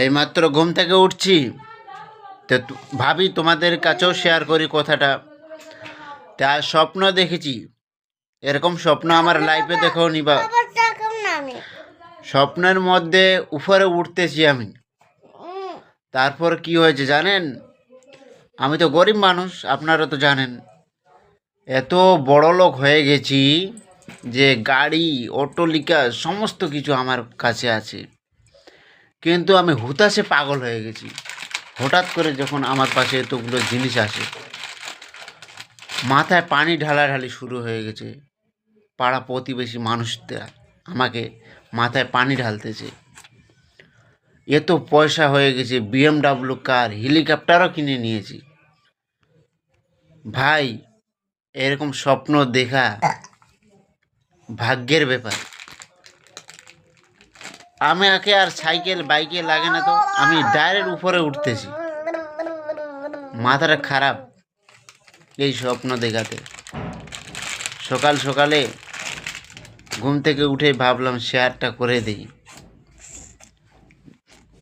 এইমাত্র ঘুম থেকে উঠছি, তো ভাবি তোমাদের কাছেও শেয়ার করি কথাটা। তা স্বপ্ন দেখেছি, এরকম স্বপ্ন আমার লাইফে দেখো নি বা। স্বপ্নের মধ্যে উপরে উঠতেছি আমি। তারপর কি হয়েছে জানেন? আমি তো গরিব মানুষ, আপনারা তো জানেন। এত বড় লোক হয়ে গেছি যে গাড়ি, অটোলিকা সমস্ত কিছু আমার কাছে আছে, কিন্তু আমি হুতাশে পাগল হয়ে গেছি। হঠাৎ করে যখন আমার পাশে এতগুলো জিনিস আসে, মাথায় পানি ঢালাঢালি শুরু হয়ে গেছে। পাড়া প্রতিবেশী মানুষরা আমাকে মাথায় পানি ঢালতেছে। এত পয়সা হয়ে গেছে, বিএমডাব্লিউ কার, হেলিকপ্টারও কিনে নিয়েছি। ভাই, এরকম স্বপ্ন দেখা ভাগ্যের ব্যাপার। আমাকে আর সাইকেল বাইকে লাগে না, তো আমি ডাইরেক্ট উপরে উঠতেছি। মাথাটা খারাপ এই স্বপ্ন দেখাতে। সকাল সকালে ঘুম থেকে উঠে ভাবলাম শেয়ারটা করে দিই।